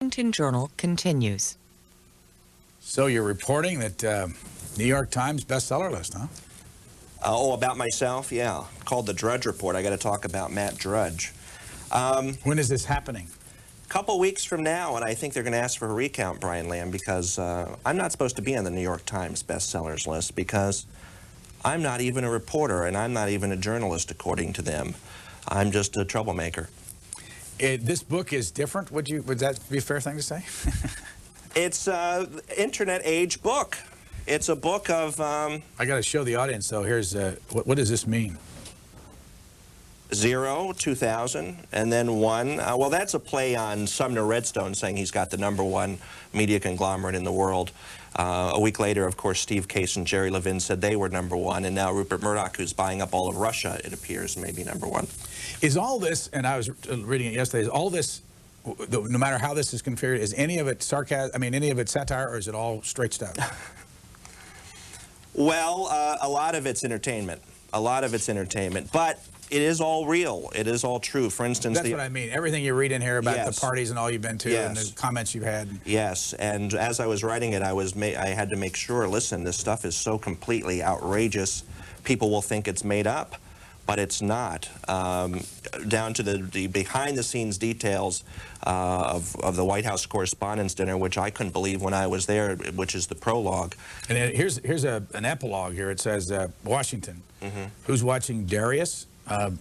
Washington Journal continues. So you're reporting that New York Times bestseller list, huh? Oh, about myself? Yeah. Called the Drudge Report. I got to talk about Matt Drudge. When is this happening? A couple weeks from now, and I think they're going to ask for a recount, Brian Lamb, because I'm not supposed to be on the New York Times bestsellers list because I'm not even a reporter and I'm not even a journalist, according to them. I'm just a troublemaker. This book is different. Would that be a fair thing to say? It's an internet age book. It's a book of... I got to show the audience, though. Here's what does this mean? 0, 2000, and then 1. Well, that's a play on Sumner Redstone saying he's got the #1 media conglomerate in the world. A week later, of course, Steve Case and Jerry Levin said they were #1, and now Rupert Murdoch, who's buying up all of Russia, it appears, may be #1. Is all this, and I was reading it yesterday, is all this, no matter how this is configured, is any of it sarcasm, I mean, any of it satire, or is it all straight stuff? Well, a lot of it's entertainment. A lot of it's entertainment, but it is all real. It is all true. For instance, that's what I mean. Everything you read in here about yes. the parties and all you've been to, yes. and the comments you've had. Yes, and as I was writing it, I had to make sure. Listen, this stuff is so completely outrageous. People will think it's made up, but it's not. Down to the behind-the-scenes details of the White House Correspondents' Dinner, which I couldn't believe when I was there, which is the prologue. And here's an epilogue here. It says, Washington. Mm-hmm. Who's watching Darius? Well,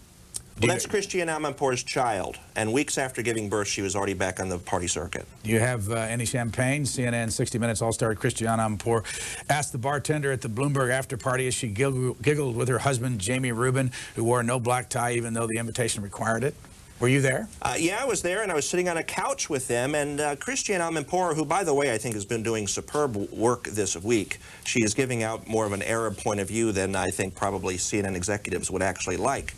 that's Christiane Amanpour's child, and weeks after giving birth, she was already back on the party circuit. Do you have any champagne? CNN 60 Minutes All-Star Christiane Amanpour asked the bartender at the Bloomberg after party as she giggled with her husband, Jamie Rubin, who wore no black tie even though the invitation required it. Were you there? Yeah, I was there, and I was sitting on a couch with them, and Christiane Amanpour, who, by the way, I think has been doing superb work this week. She is giving out more of an Arab point of view than I think probably CNN executives would actually like.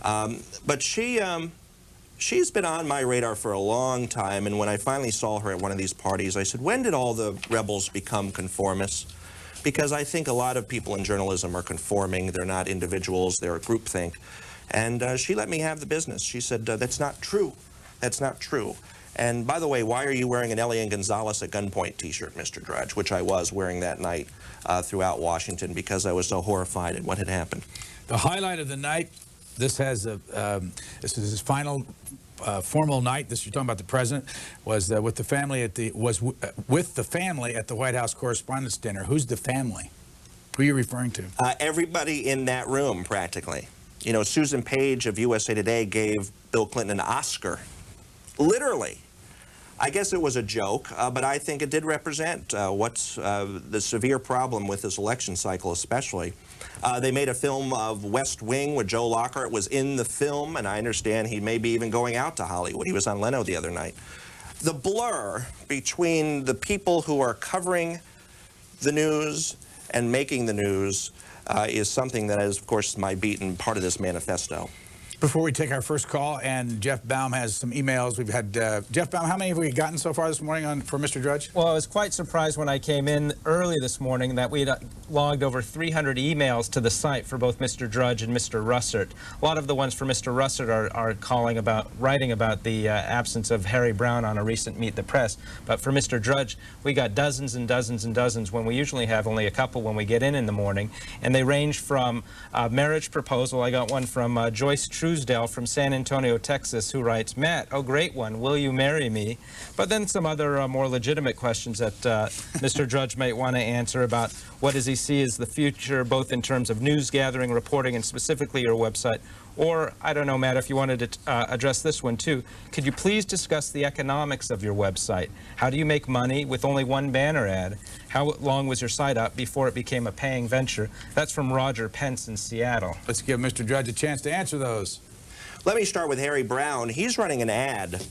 But she's been on my radar for a long time, and when I finally saw her at one of these parties, I said, when did all the rebels become conformists? Because I think a lot of people in journalism are conforming. They're not individuals, they're a groupthink. And she let me have the business. She said, that's not true. That's not true. And by the way, why are you wearing an Elian Gonzalez at gunpoint t-shirt, Mr. Drudge, which I was wearing that night throughout Washington because I was so horrified at what had happened. The highlight of the night, this is his final formal night. You're talking about the president, was with the family at the White House Correspondents' Dinner. Who's the family? Who are you referring to? Everybody in that room, practically. You know, Susan Page of USA Today gave Bill Clinton an Oscar. Literally. I guess it was a joke, but I think it did represent what's the severe problem with this election cycle especially. They made a film of West Wing with Joe Lockhart was in the film, and I understand he may be even going out to Hollywood. He was on Leno the other night. The blur between the people who are covering the news and making the news is something that is, of course, my beat and part of this manifesto. Before we take our first call, and Jeff Baum has some emails. We've had, Jeff Baum, how many have we gotten so far this morning for Mr. Drudge? Well, I was quite surprised when I came in early this morning that we'd logged over 300 emails to the site for both Mr. Drudge and Mr. Russert. A lot of the ones for Mr. Russert are writing about the absence of Harry Brown on a recent Meet the Press. But for Mr. Drudge, we got dozens and dozens and dozens when we usually have only a couple when we get in the morning. And they range from marriage proposal. I got one from Joyce Truesdale from San Antonio, Texas, who writes, Matt, oh great one, will you marry me? But then some other more legitimate questions that Mr. Drudge might want to answer about what does he see as the future, both in terms of news gathering, reporting, and specifically your website. Or, I don't know, Matt, if you wanted to address this one too, could you please discuss the economics of your website? How do you make money with only one banner ad? How long was your site up before it became a paying venture? That's from Roger Pence in Seattle. Let's give Mr. Drudge a chance to answer those. Let me start with Harry Brown. He's running an ad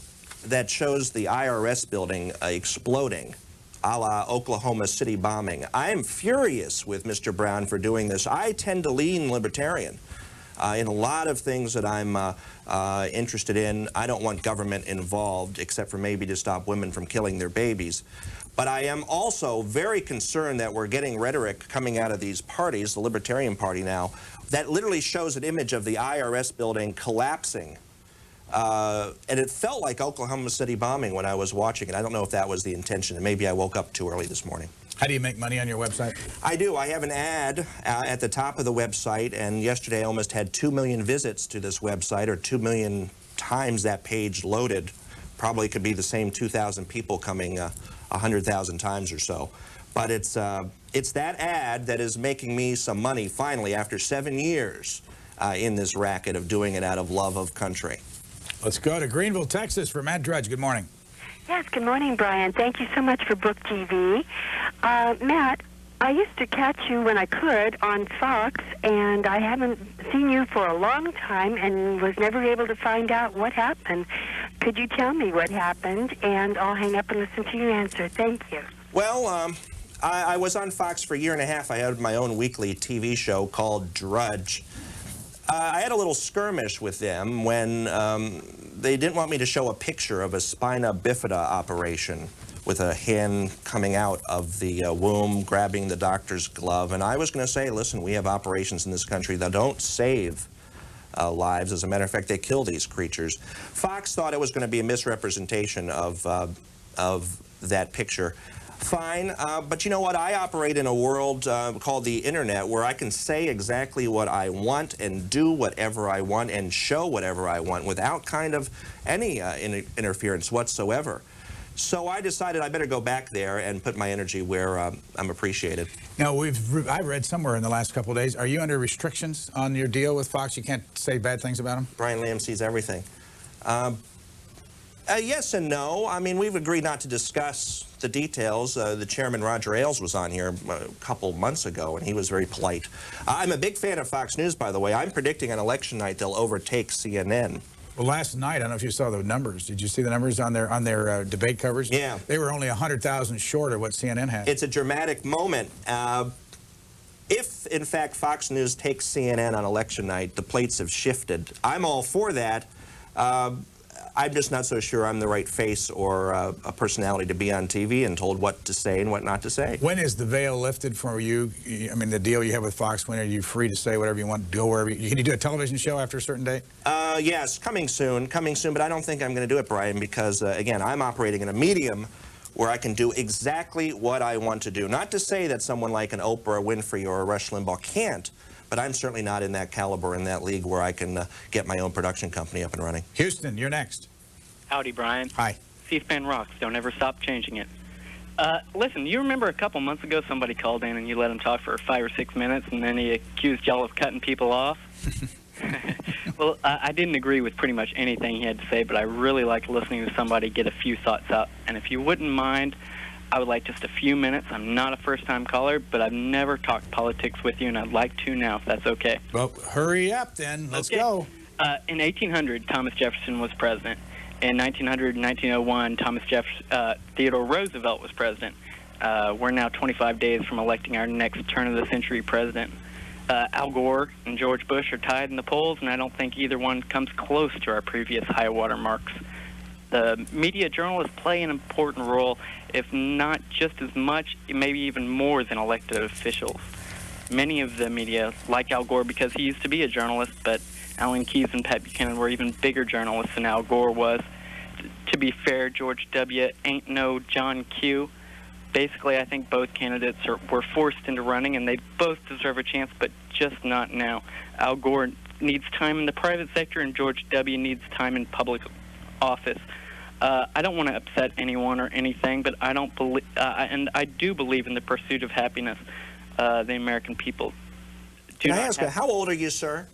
that shows the IRS building exploding, a la Oklahoma City bombing. I am furious with Mr. Brown for doing this. I tend to lean libertarian. In a lot of things that I'm interested in, I don't want government involved, except for maybe to stop women from killing their babies. But I am also very concerned that we're getting rhetoric coming out of these parties, the Libertarian Party now, that literally shows an image of the IRS building collapsing And it felt like Oklahoma City bombing when I was watching it. I don't know if that was the intention, and maybe I woke up too early this morning. How do you make money on your website? I do. I have an ad at the top of the website, and yesterday I almost had 2 million visits to this website, or 2 million times that page loaded. Probably could be the same 2,000 people coming 100,000 times or so. But it's that ad that is making me some money, finally, after 7 years in this racket of doing it out of love of country. Let's go to Greenville, Texas for Matt Drudge. Good morning. Yes, good morning, Brian. Thank you so much for Book TV. Matt, I used to catch you when I could on Fox, and I haven't seen you for a long time and was never able to find out what happened. Could you tell me what happened? And I'll hang up and listen to your answer. Thank you. Well, I was on Fox for a year and a half. I had my own weekly TV show called Drudge. I had a little skirmish with them when they didn't want me to show a picture of a spina bifida operation with a hand coming out of the womb, grabbing the doctor's glove. And I was going to say, listen, we have operations in this country that don't save lives. As a matter of fact, they kill these creatures. Fox thought it was going to be a misrepresentation of that picture. Fine, but you know what? I operate in a world called the internet, where I can say exactly what I want and do whatever I want and show whatever I want without kind of any interference whatsoever. So I decided I better go back there and put my energy where I'm appreciated. Now, I read somewhere in the last couple of days, are you under restrictions on your deal with Fox? You can't say bad things about them? Brian Lamb sees everything. Yes and no. I mean, we've agreed not to discuss the details. The chairman, Roger Ailes, was on here a couple months ago, and he was very polite. I'm a big fan of Fox News, by the way. I'm predicting on election night they'll overtake CNN. Well, last night, I don't know if you saw the numbers. Did you see the numbers on their debate coverage? Yeah. They were only 100,000 short of what CNN had. It's a dramatic moment. If, in fact, Fox News takes CNN on election night, the plates have shifted. I'm all for that. I'm just not so sure I'm the right face or a personality to be on TV and told what to say and what not to say. When is the veil lifted for you? I mean, the deal you have with Fox, when are you free to say whatever you want, go wherever you... Can you do a television show after a certain date? Yes, coming soon, but I don't think I'm going to do it, Brian, because, again, I'm operating in a medium where I can do exactly what I want to do. Not to say that someone like an Oprah Winfrey or a Rush Limbaugh can't, but I'm certainly not in that caliber, in that league, where I can get my own production company up and running. Houston, you're next. Howdy, Brian. Hi. C-SPAN rocks. Don't ever stop changing it. Listen, you remember a couple months ago somebody called in and you let him talk for 5 or 6 minutes and then he accused y'all of cutting people off? Well, I didn't agree with pretty much anything he had to say, but I really liked listening to somebody get a few thoughts out. And if you wouldn't mind, I would like just a few minutes. I'm not a first-time caller, but I've never talked politics with you, and I'd like to now, if that's okay. Well, hurry up then. Let's go. In 1800, Thomas Jefferson was president. In 1900 and 1901, Theodore Roosevelt was president. We're now 25 days from electing our next turn-of-the-century president. Al Gore and George Bush are tied in the polls, and I don't think either one comes close to our previous high-water marks. The media journalists play an important role, if not just as much, maybe even more than elected officials. Many of the media like Al Gore because he used to be a journalist, but Alan Keyes and Pat Buchanan were even bigger journalists than Al Gore was. To be fair, George W. ain't no John Q. Basically, I think both candidates were forced into running, and they both deserve a chance, but just not now. Al Gore needs time in the private sector, and George W. needs time in public office. I don't want to upset anyone or anything, but I don't believe, and I do believe in the pursuit of happiness. The American people. Can I ask, how old are you, sir?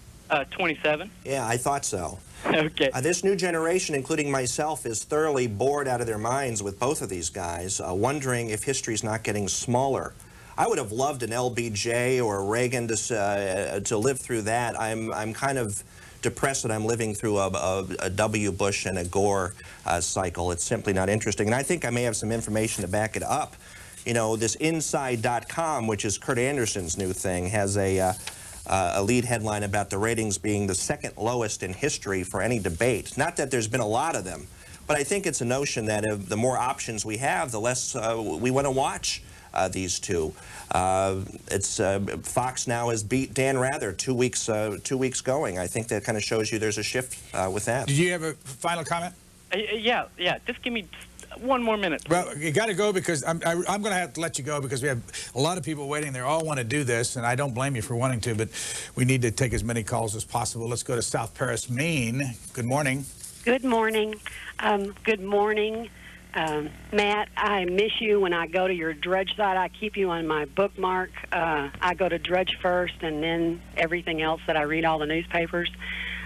27. Yeah, I thought so. Okay. This new generation, including myself, is thoroughly bored out of their minds with both of these guys, wondering if history's not getting smaller. I would have loved an LBJ or a Reagan to live through that. I'm kind of depressed that I'm living through a W. Bush and a Gore cycle. It's simply not interesting. And I think I may have some information to back it up. You know, this Inside.com, which is Kurt Anderson's new thing, has a lead headline about the ratings being the second lowest in history for any debate. Not that there's been a lot of them, but I think it's a notion that the more options we have, the less we want to watch these two. Fox now has beat Dan Rather 2 weeks going. I think that kind of shows you there's a shift with that. Did you have a final comment? Yeah. Just give me one more minute. Well, you got to go because I'm going to have to let you go because we have a lot of people waiting. They all want to do this, and I don't blame you for wanting to, but we need to take as many calls as possible. Let's go to South Paris, Maine. Good morning. Good morning. Good morning. Matt, I miss you when I go to your Drudge site. I keep you on my bookmark. I go to Drudge first and then everything else that I read, all the newspapers.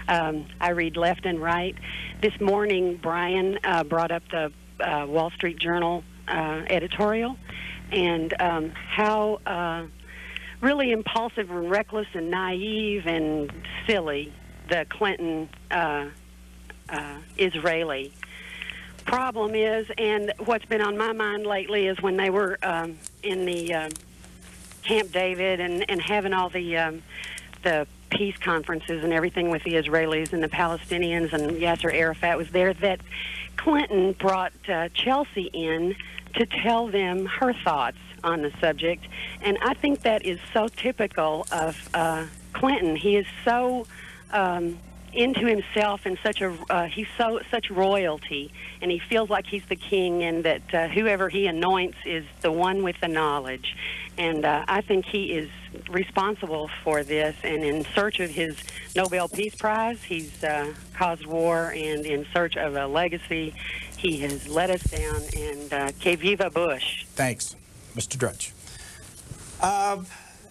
I read left and right. This morning, Brian brought up the Wall Street Journal editorial and how really impulsive and reckless and naive and silly the Clinton Israeli problem is. And what's been on my mind lately is when they were in the Camp David and having all the peace conferences and everything with the Israelis and the Palestinians, and Yasser Arafat was there, that Clinton brought Chelsea in to tell them her thoughts on the subject. And I think that is so typical of Clinton. He is so into himself and he's such royalty, and he feels like he's the king, and that whoever he anoints is the one with the knowledge. And I think he is responsible for this, and in search of his Nobel Peace Prize, he's caused war, and in search of a legacy, he has let us down, and que viva Bush. Thanks. Mr. Drudge.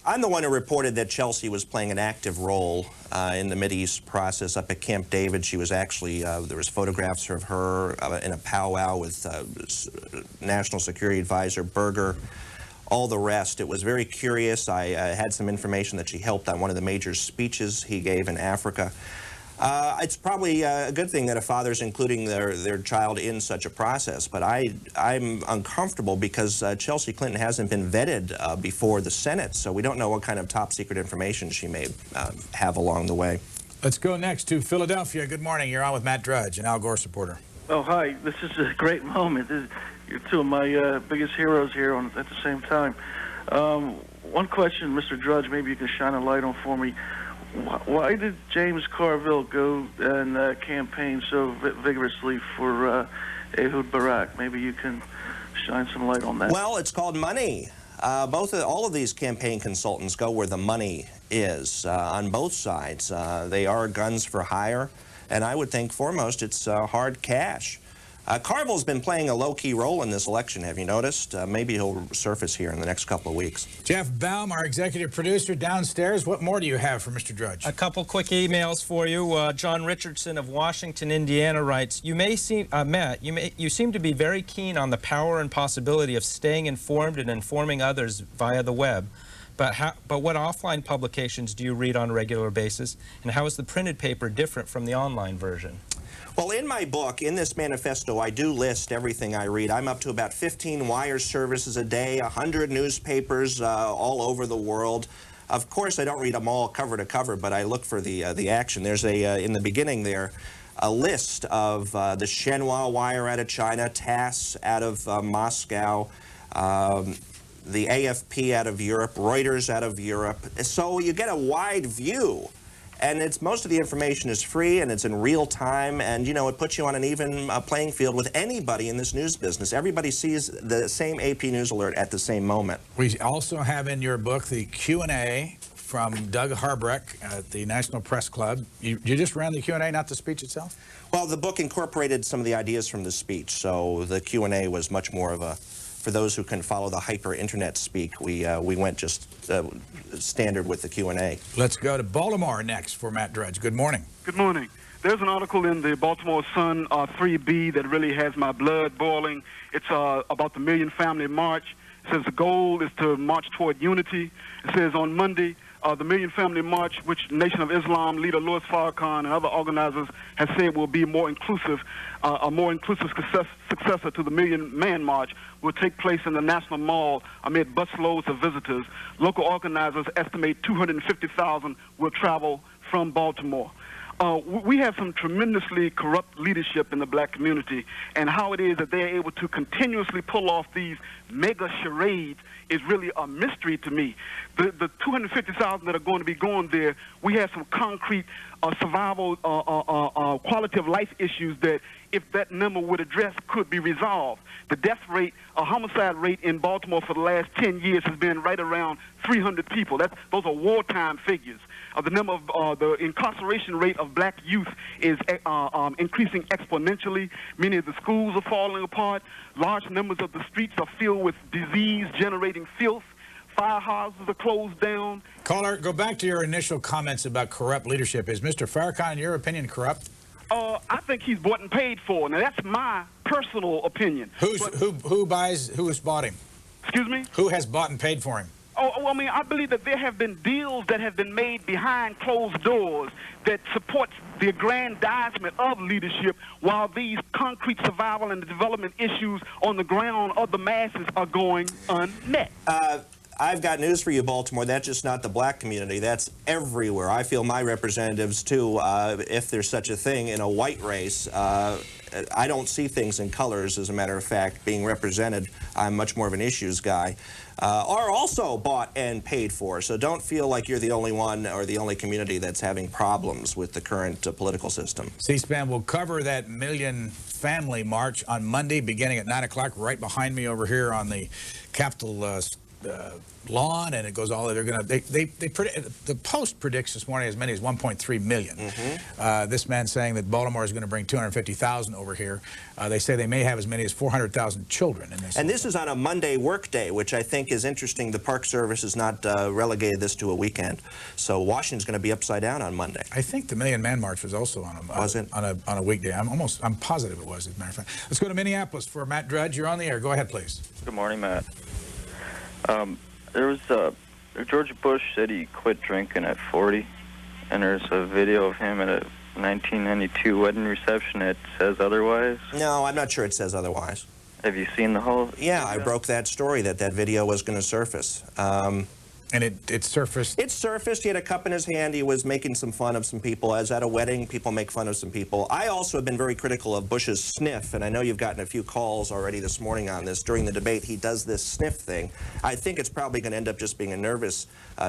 I'm the one who reported that Chelsea was playing an active role in the Mideast process up at Camp David. She was actually, there was photographs of her in a powwow with National Security Advisor Berger, all the rest. It was very curious. I had some information that she helped on one of the major speeches he gave in Africa. It's probably a good thing that a father's including their child in such a process, but I'm uncomfortable because Chelsea Clinton hasn't been vetted before the Senate, so we don't know what kind of top secret information she may have along the way. Let's go next to Philadelphia. Good morning. You're on with Matt Drudge, an Al Gore supporter. Oh, hi. This is a great moment. You're two of my biggest heroes here at the same time. One question, Mr. Drudge, maybe you can shine a light on for me. Why did James Carville go and campaign so vigorously for Ehud Barak? Maybe you can shine some light on that. Well, it's called money. All of these campaign consultants go where the money is on both sides. They are guns for hire, and I would think foremost it's hard cash. Carville's been playing a low-key role in this election, have you noticed? Maybe he'll surface here in the next couple of weeks. Jeff Baum, our executive producer downstairs. What more do you have for Mr. Drudge? A couple quick emails for you. John Richardson of Washington, Indiana writes, Matt, you seem to be very keen on the power and possibility of staying informed and informing others via the web. But what offline publications do you read on a regular basis, and how is the printed paper different from the online version? Well, in my book, in this manifesto, I do list everything I read. I'm up to about 15 wire services a day, 100 newspapers all over the world. Of course, I don't read them all cover to cover, but I look for the action. There's in the beginning there, a list of the Shenhua Wire out of China, TASS out of Moscow, the AFP out of Europe, Reuters out of Europe. So you get a wide view. And most of the information is free, and it's in real time, and it puts you on an even playing field with anybody in this news business. Everybody sees the same AP News alert at the same moment. We also have in your book the Q&A from Doug Harbrecht at the National Press Club. You just ran the Q&A, not the speech itself? Well, the book incorporated some of the ideas from the speech, so the Q&A was much more of a, for those who can follow the hyper-internet speak, we went just standard with the Q&A. Let's go to Baltimore next for Matt Drudge. Good morning. Good morning. There's an article in the Baltimore Sun 3B that really has my blood boiling. It's about the Million Family March. It says the goal is to march toward unity. It says on Monday, the Million Family March, which Nation of Islam leader Louis Farrakhan and other organizers have said will be more inclusive, a more inclusive successor to the Million Man March, will take place in the National Mall amid busloads of visitors. Local organizers estimate 250,000 will travel from Baltimore. we have some tremendously corrupt leadership in the black community, and how it is that they're able to continuously pull off these mega charades is really a mystery to me. The 250,000 that are going to be going there, we have some concrete survival, quality of life issues that, if that number would address, could be resolved. The death rate, homicide rate in Baltimore for the last 10 years has been right around 300 people. Those are wartime figures. The number of the incarceration rate of black youth is increasing exponentially. Many of the schools are falling apart. Large numbers of the streets are filled with disease-generating filth. Fire houses are closed down. Caller, go back to your initial comments about corrupt leadership. Is Mr. Farrakhan, in your opinion, corrupt? I think he's bought and paid for. Now, that's my personal opinion. Who has bought him? Excuse me? Who has bought and paid for him? Oh, well, I mean, I believe that there have been deals that have been made behind closed doors that supports the aggrandizement of leadership, while these concrete survival and development issues on the ground of the masses are going unmet. I've got news for you, Baltimore. That's just not the black community. That's everywhere. I feel my representatives, too, if there's such a thing in a white race, I don't see things in colors, as a matter of fact. Being represented, I'm much more of an issues guy, are also bought and paid for. So don't feel like you're the only one or the only community that's having problems with the current political system. C-SPAN will cover that Million Family March on Monday, beginning at 9 o'clock, right behind me over here on the Capitol lawn, and it goes all. They're going to. The Post predicts this morning as many as 1.3 million. This man saying that Baltimore is going to bring 250,000 over here. They say they may have as many as 400,000 children in this. And this is on a Monday work day, which I think is interesting. The Park Service has not relegated this to a weekend, so Washington's going to be upside down on Monday. I think the Million Man March was also on a weekday. I'm positive it was, as a matter of fact. Let's go to Minneapolis for Matt Drudge. You're on the air. Go ahead, please. Good morning, Matt. There was George Bush said he quit drinking at 40, and there's a video of him at a 1992 wedding reception that says otherwise. No, I'm not sure it says otherwise. Have you seen the whole Yeah, video? I broke that story that video was going to surface. And it surfaced? It surfaced. He had a cup in his hand. He was making some fun of some people. As at a wedding, people make fun of some people. I also have been very critical of Bush's sniff, and I know you've gotten a few calls already this morning on this. During the debate, he does this sniff thing. I think it's probably going to end up just being a nervous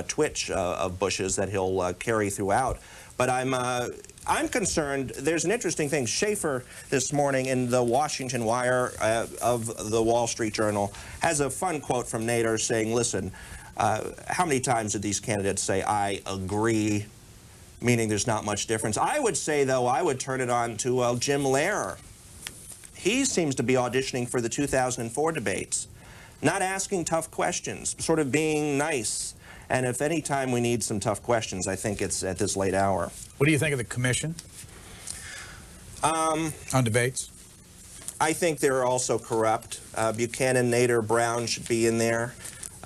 twitch of Bush's that he'll carry throughout. But I'm concerned. There's an interesting thing. Schaefer this morning in the Washington Wire of the Wall Street Journal has a fun quote from Nader saying, listen, how many times did these candidates say, I agree, meaning there's not much difference? I would say, though, I would turn it on to Jim Lehrer. He seems to be auditioning for the 2004 debates, not asking tough questions, sort of being nice. And if any time we need some tough questions, I think it's at this late hour. What do you think of the commission on debates? I think they're also corrupt. Buchanan, Nader, Brown should be in there.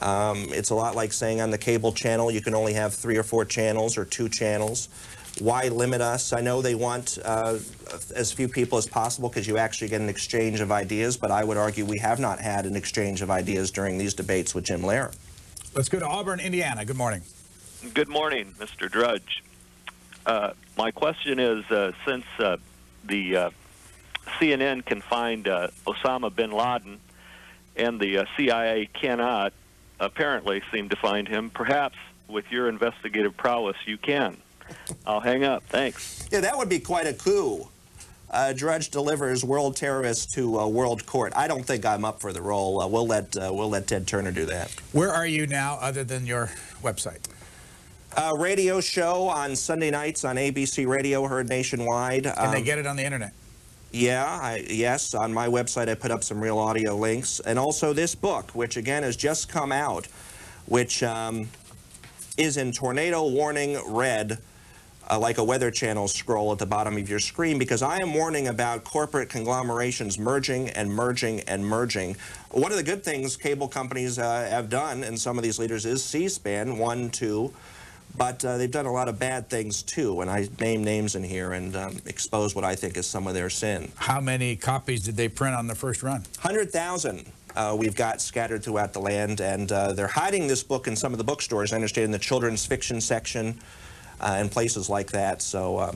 It's a lot like saying on the cable channel you can only have 3 or 4 channels or 2 channels. Why limit us? I know they want as few people as possible because you actually get an exchange of ideas, but I would argue we have not had an exchange of ideas during these debates with Jim Lehrer. Let's go to Auburn, Indiana. Good morning. Good morning, Mr. Drudge. My question is, since the CNN can find Osama bin Laden and the CIA cannot apparently seem to find him, perhaps with your investigative prowess you can. I'll hang up. Thanks. Yeah, that would be quite a coup. Drudge delivers world terrorists to world court. I don't think I'm up for the role. We'll let Ted Turner do that. Where are you now, other than your website? Radio show on Sunday nights on ABC Radio, heard nationwide. Can they get it on the internet? Yeah, yes. On my website, I put up some real audio links, and also this book, which again has just come out, which is in tornado warning red. Like a Weather Channel scroll at the bottom of your screen, because I am warning about corporate conglomerations merging and merging and merging. One of the good things cable companies have done, and some of these leaders, is C-SPAN, 1, 2, but they've done a lot of bad things too, and I name names in here and expose what I think is some of their sin. How many copies did they print on the first run? 100,000. We've got scattered throughout the land, and they're hiding this book in some of the bookstores, I understand, in the children's fiction section. And places like that. So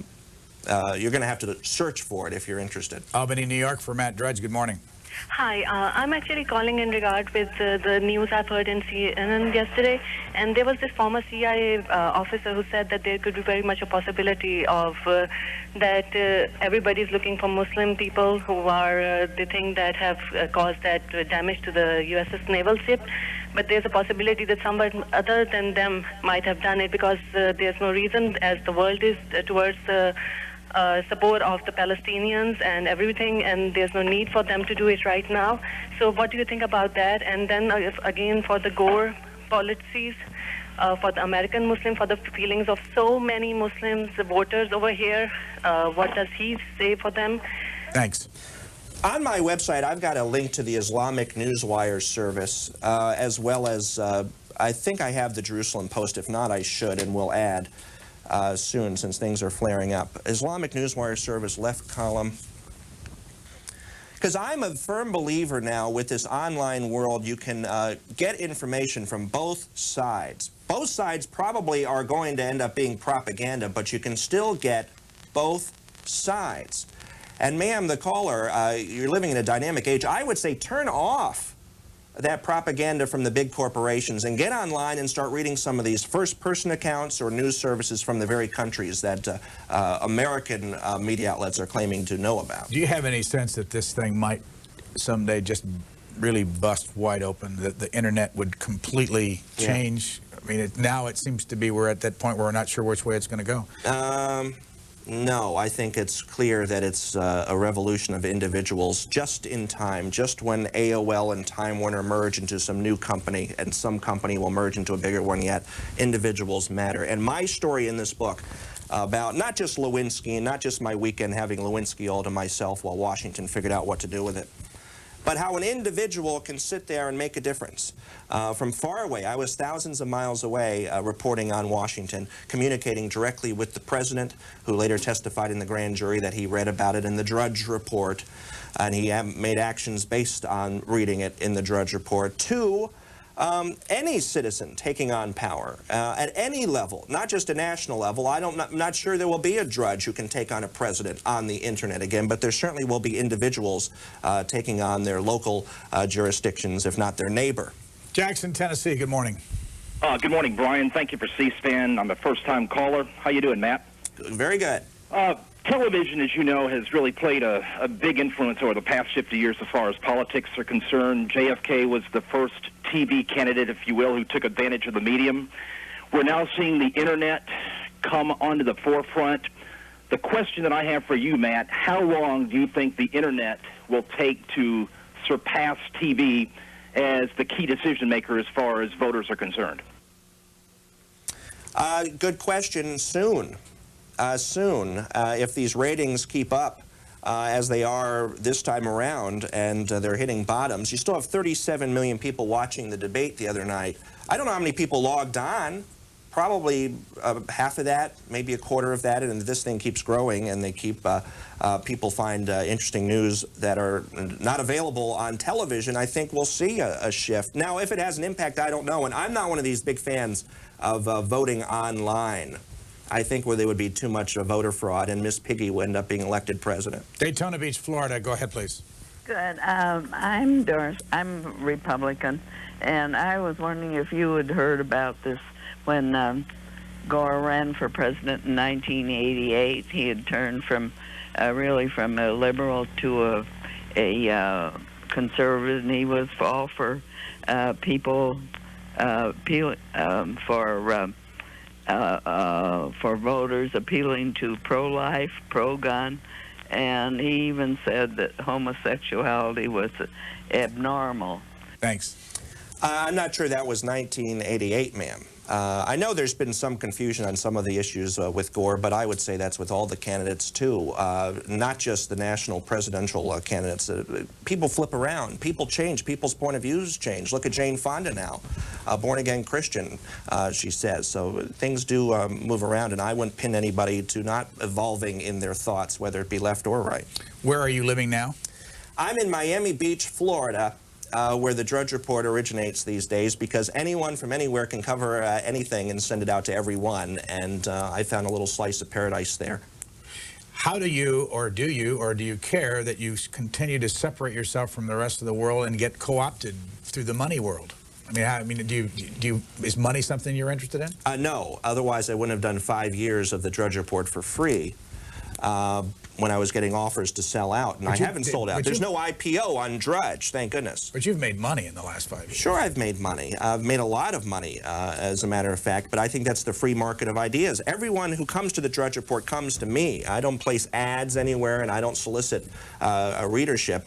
You're going to have to search for it if you're interested. Albany, New York, for Matt Drudge. Good morning. Hi, I'm actually calling in regard with the news I've heard in CNN yesterday, and there was this former CIA officer who said that there could be very much a possibility of that everybody's looking for Muslim people who are the thing that have caused that damage to the USS naval ship, but there's a possibility that someone other than them might have done it because there's no reason as the world is towards support of the Palestinians and everything, and there's no need for them to do it right now. So what do you think about that? And then again, for the Gore policies, for the American Muslim, for the feelings of so many Muslims voters over here, what does he say for them? Thanks. On my website, I've got a link to the Islamic Newswire service, as well as I think I have the Jerusalem Post. If not, I should, and will add soon, since things are flaring up. Islamic Newswire service, left column. Because I'm a firm believer now with this online world, you can get information from both sides. Both sides probably are going to end up being propaganda, but you can still get both sides. And ma'am, the caller, you're living in a dynamic age. I would say turn off that propaganda from the big corporations and get online and start reading some of these first-person accounts or news services from the very countries that American media outlets are claiming to know about. Do you have any sense that this thing might someday just really bust wide open, that the internet would completely change? I mean, now it seems to be we're at that point where we're not sure which way it's going to go. No, I think it's clear that it's a revolution of individuals just in time, just when AOL and Time Warner merge into some new company, and some company will merge into a bigger one yet. Individuals matter. And my story in this book about not just Lewinsky and not just my weekend having Lewinsky all to myself while Washington figured out what to do with it, but how an individual can sit there and make a difference. From far away, I was thousands of miles away reporting on Washington, communicating directly with the president, who later testified in the grand jury that he read about it in the Drudge report, and he made actions based on reading it in the Drudge report, to any citizen taking on power at any level, not just a national level. I'm not sure there will be a Drudge who can take on a president on the internet again, but there certainly will be individuals taking on their local jurisdictions, if not their neighbor. Jackson, Tennessee, good morning. Good morning, Brian. Thank you for C-SPAN. I'm a first-time caller. How you doing, Matt? Very good. Television, as you know, has really played a big influence over the past 50 years as far as politics are concerned. JFK was the first TV candidate, if you will, who took advantage of the medium. We're now seeing the internet come onto the forefront. The question that I have for you, Matt, how long do you think the internet will take to surpass TV as the key decision maker as far as voters are concerned? Good question. Soon. If these ratings keep up as they are this time around, and they're hitting bottoms. You still have 37 million people watching the debate the other night. I don't know how many people logged on. Probably half of that, maybe a quarter of that, and this thing keeps growing, and they keep people find interesting news that are not available on television. I think we'll see a shift. Now, if it has an impact, I don't know, and I'm not one of these big fans of voting online. I think where there would be too much voter fraud, and Miss Piggy would end up being elected president. Daytona Beach, Florida. Go ahead, please. Good. I'm Doris. I'm Republican, and I was wondering if you had heard about this when Gore ran for president in 1988. He had turned from really from a liberal to a conservative, and he was all for people for voters appealing to pro-life, pro-gun, and he even said that homosexuality was abnormal. Thanks. I'm not sure that was 1988, ma'am. I know there's been some confusion on some of the issues with Gore, but I would say that's with all the candidates, too. Not just the national presidential candidates. People flip around. People change. People's point of views change. Look at Jane Fonda now, born-again Christian, she says. So things do move around, and I wouldn't pin anybody to not evolving in their thoughts, whether it be left or right. Where are you living now? I'm in Miami Beach, Florida. Where the Drudge Report originates these days, because anyone from anywhere can cover anything and send it out to everyone, and I found a little slice of paradise there. How do you, or do you care that you continue to separate yourself from the rest of the world and get co-opted through the money world? I mean, is money something you're interested in? No. Otherwise, I wouldn't have done 5 years of the Drudge Report for free. When I was getting offers to sell out, and I haven't sold out. There's no IPO on Drudge, thank goodness. But you've made money in the last 5 years. Sure, I've made money. I've made a lot of money, as a matter of fact, but I think that's the free market of ideas. Everyone who comes to the Drudge Report comes to me. I don't place ads anywhere, and I don't solicit a readership,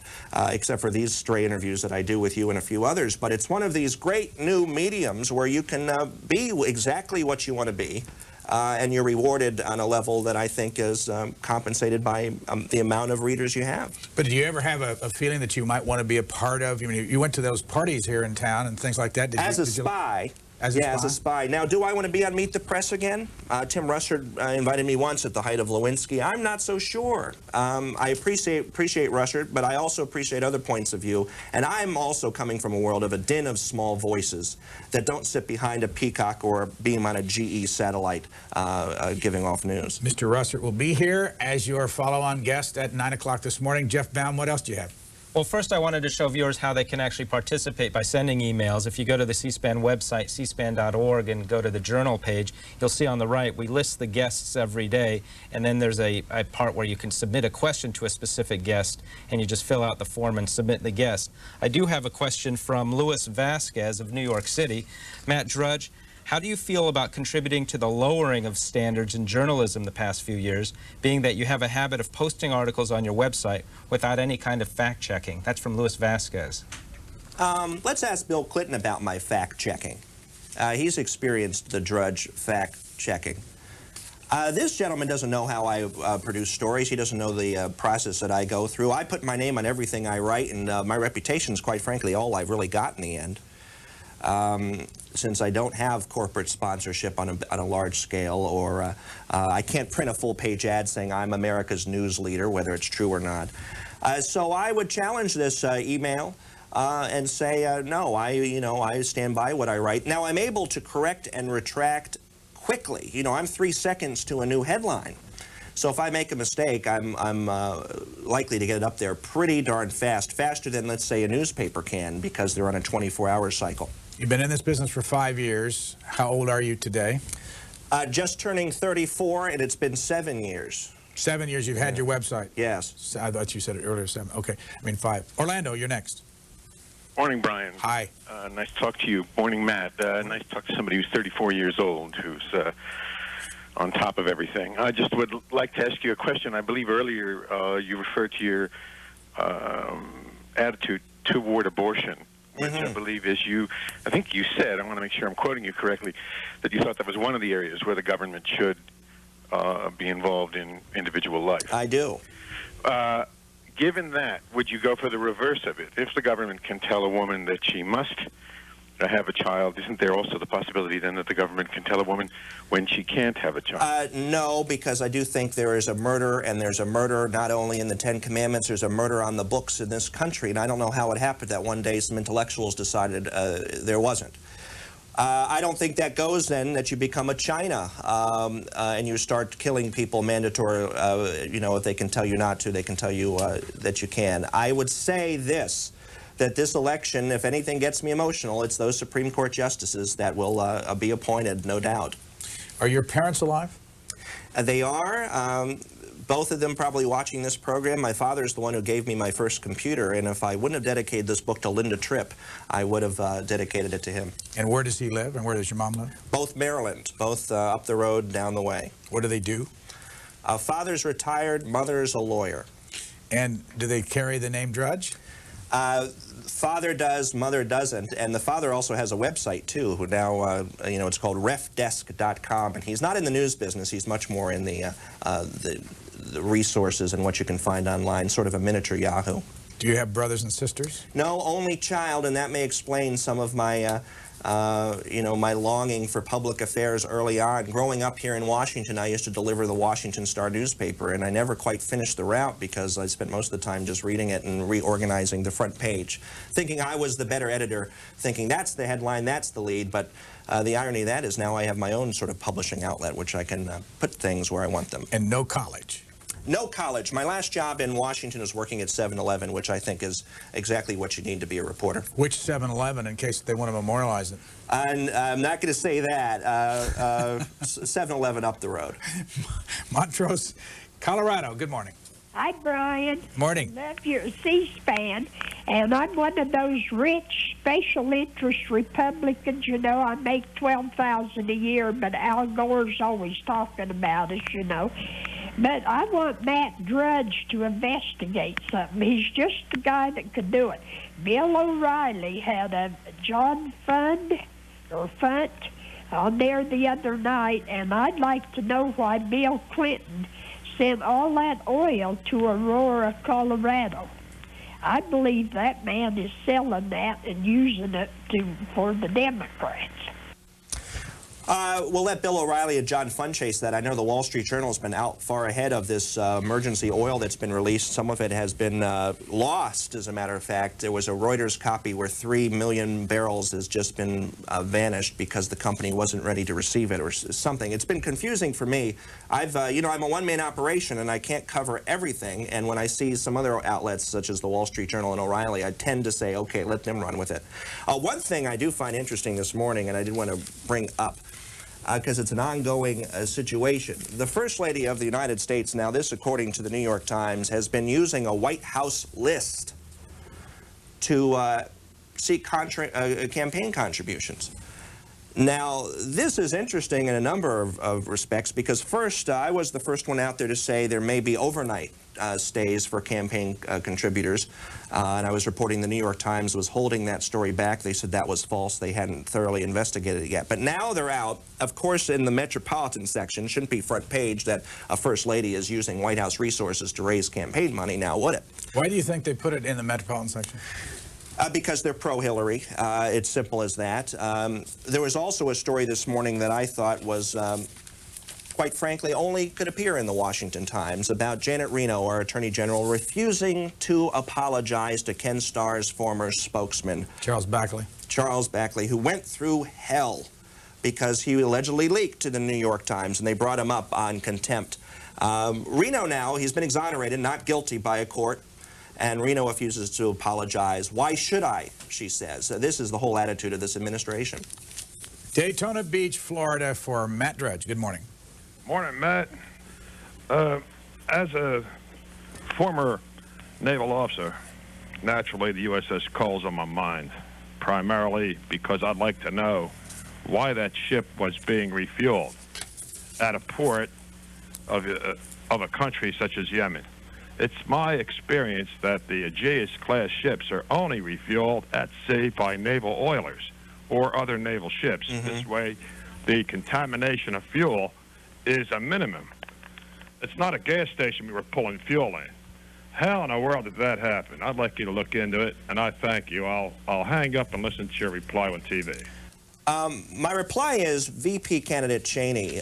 except for these stray interviews that I do with you and a few others. But it's one of these great new mediums where you can be exactly what you want to be. And you're rewarded on a level that I think is compensated by the amount of readers you have. But do you ever have a feeling that you might want to be a part of? I mean, you went to those parties here in town and things like that. As a spy. As a spy. Now, do I want to be on Meet the Press again? Tim Russert invited me once at the height of Lewinsky. I'm not so sure. I appreciate Russert, but I also appreciate other points of view. And I'm also coming from a world of a din of small voices that don't sit behind a peacock or beam on a GE satellite giving off news. Mr. Russert will be here as your follow-on guest at 9 o'clock this morning. Jeff Baum, what else do you have? Well, first I wanted to show viewers how they can actually participate by sending emails. If you go to the C-SPAN website, cspan.org, and go to the journal page, you'll see on the right we list the guests every day, and then there's a part where you can submit a question to a specific guest, and you just fill out the form and submit the guest. I do have a question from Louis Vasquez of New York City. Matt Drudge, how do you feel about contributing to the lowering of standards in journalism the past few years, being that you have a habit of posting articles on your website without any kind of fact-checking? That's from Louis Vasquez. Let's ask Bill Clinton about my fact-checking. He's experienced the Drudge fact-checking. This gentleman doesn't know how I produce stories. He doesn't know the process that I go through. I put my name on everything I write, and my reputation is, quite frankly, all I've really got in the end. Since I don't have corporate sponsorship on a large scale, or I can't print a full-page ad saying I'm America's news leader, whether it's true or not. So I would challenge this email and say, no, I stand by what I write. Now, I'm able to correct and retract quickly. I'm 3 seconds to a new headline. So if I make a mistake, I'm likely to get it up there pretty darn fast, faster than, let's say, a newspaper can, because they're on a 24-hour cycle. You've been in this business for 5 years. How old are you today? Just turning 34, and it's been 7 years. 7 years you've had your website? Yes. I thought you said it earlier, 7. Okay, I mean 5. Orlando, you're next. Morning, Brian. Hi. Nice to talk to you. Morning, Matt. Nice to talk to somebody who's 34 years old, who's on top of everything. I just would like to ask you a question. I believe earlier you referred to your attitude toward abortion, which I believe is I think you said, I want to make sure I'm quoting you correctly, that you thought that was one of the areas where the government should be involved in individual life. I do. Given that, would you go for the reverse of it? If the government can tell a woman that she must have a child, isn't there also the possibility then that the government can tell a woman when she can't have a child? No, because I do think there is a murder, and there's a murder not only in the Ten Commandments, there's a murder on the books in this country, and I don't know how it happened that one day some intellectuals decided there wasn't. I don't think that goes then that you become a China and you start killing people mandatory, if they can tell you not to, they can tell you that you can. I would say this, that this election, if anything gets me emotional, it's those Supreme Court justices that will be appointed, no doubt. Are your parents alive? They are. Both of them probably watching this program. My father's the one who gave me my first computer, and if I wouldn't have dedicated this book to Linda Tripp, I would have dedicated it to him. And where does he live, and where does your mom live? Both Maryland, both up the road, down the way. What do they do? Father's retired, mother's a lawyer. And do they carry the name Drudge? Father does, mother doesn't, and the father also has a website too, who now, it's called refdesk.com, and he's not in the news business, he's much more in the resources and what you can find online, sort of a miniature Yahoo. Do you have brothers and sisters? No, only child, and that may explain some of my, my longing for public affairs early on. Growing up here in Washington, I used to deliver the Washington Star newspaper, and I never quite finished the route because I spent most of the time just reading it and reorganizing the front page, thinking I was the better editor, thinking that's the headline, that's the lead, but the irony of that is now I have my own sort of publishing outlet, which I can put things where I want them. And no college? No college. My last job in Washington was working at 7-Eleven, which I think is exactly what you need to be a reporter. Which 7-Eleven, in case they want to memorialize it? I'm not going to say that. 7-Eleven up the road. Montrose, Colorado. Good morning. Hi, Brian. Morning. Love your C-SPAN, and I'm one of those rich special interest Republicans. You know, I make $12,000 a year, but Al Gore's always talking about us, you know. But I want Matt Drudge to investigate something. He's just the guy that could do it. Bill O'Reilly had a John Fund on there the other night, and I'd like to know why Bill Clinton sent all that oil to Aurora, Colorado. I believe that man is selling that and using it for the Democrats. We'll let Bill O'Reilly and John Fund chase that. I know the Wall Street Journal has been out far ahead of this emergency oil that's been released. Some of it has been lost, as a matter of fact. There was a Reuters copy where 3 million barrels has just been vanished because the company wasn't ready to receive it or something. It's been confusing for me. You know, I'm a one-man operation and I can't cover everything. And when I see some other outlets, such as the Wall Street Journal and O'Reilly, I tend to say, okay, let them run with it. One thing I do find interesting this morning, and I did want to bring up, because it's an ongoing situation. The First Lady of the United States, now this according to the New York Times, has been using a White House list to seek campaign contributions. Now, this is interesting in a number of respects because first, I was the first one out there to say there may be overnight stays for campaign contributors. And I was reporting the New York Times was holding that story back. They said that was false. They hadn't thoroughly investigated it yet. But now they're out. Of course, in the metropolitan section, shouldn't be front page that a First Lady is using White House resources to raise campaign money now, would it? Why do you think they put it in the metropolitan section? Because they're pro-Hillary. It's simple as that. There was also a story this morning that I thought was, quite frankly, only could appear in the Washington Times about Janet Reno, our Attorney General, refusing to apologize to Ken Starr's former spokesman. Charles Backley. Charles Backley, who went through hell because he allegedly leaked to the New York Times, and they brought him up on contempt. Reno now, he's been exonerated, not guilty by a court. And Reno refuses to apologize. Why should I, she says. This is the whole attitude of this administration. Daytona Beach, Florida, for Matt Drudge. Good morning. Morning, Matt. As a former naval officer, naturally the USS Cole's on my mind, primarily because I'd like to know why that ship was being refueled at a port of a country such as Yemen. It's my experience that the Aegeus-class ships are only refueled at sea by naval oilers or other naval ships. This way, the contamination of fuel is a minimum. It's not a gas station we were pulling fuel in. How in the world did that happen? I'd like you to look into it, and I thank you. I'll hang up and listen to your reply on TV. My reply is VP candidate Cheney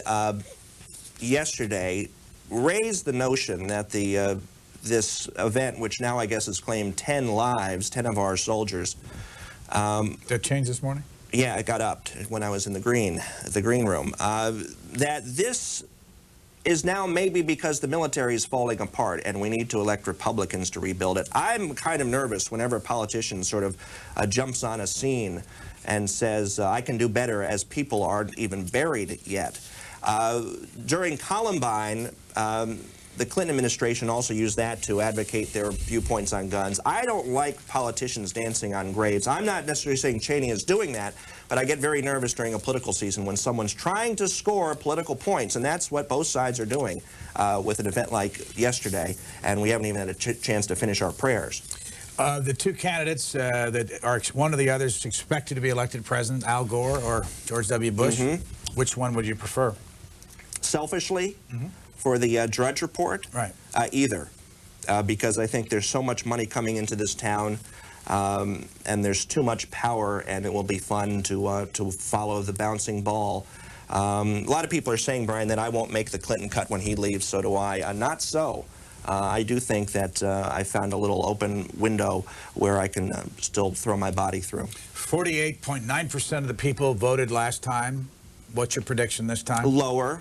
yesterday raised the notion that this event, which now I guess has claimed 10 lives, 10 of our soldiers. That changed this morning? Yeah, it got upped when I was in the green room. That this is now maybe because the military is falling apart and we need to elect Republicans to rebuild it. I'm kind of nervous whenever a politician sort of jumps on a scene and says, I can do better, as people aren't even buried yet. During Columbine, the Clinton administration also used that to advocate their viewpoints on guns. I don't like politicians dancing on graves. I'm not necessarily saying Cheney is doing that, but I get very nervous during a political season when someone's trying to score political points, and that's what both sides are doing with an event like yesterday, and we haven't even had a chance to finish our prayers. The two candidates that are one of the others expected to be elected president, Al Gore or George W. Bush, which one would you prefer? Selfishly, for the Drudge report, right? Either, because I think there's so much money coming into this town, and there's too much power, and it will be fun to follow the bouncing ball. A lot of people are saying, Brian, that I won't make the Clinton cut when he leaves. So do I. Not so. I do think that I found a little open window where I can still throw my body through. 48.9% of the people voted last time. What's your prediction this time? Lower.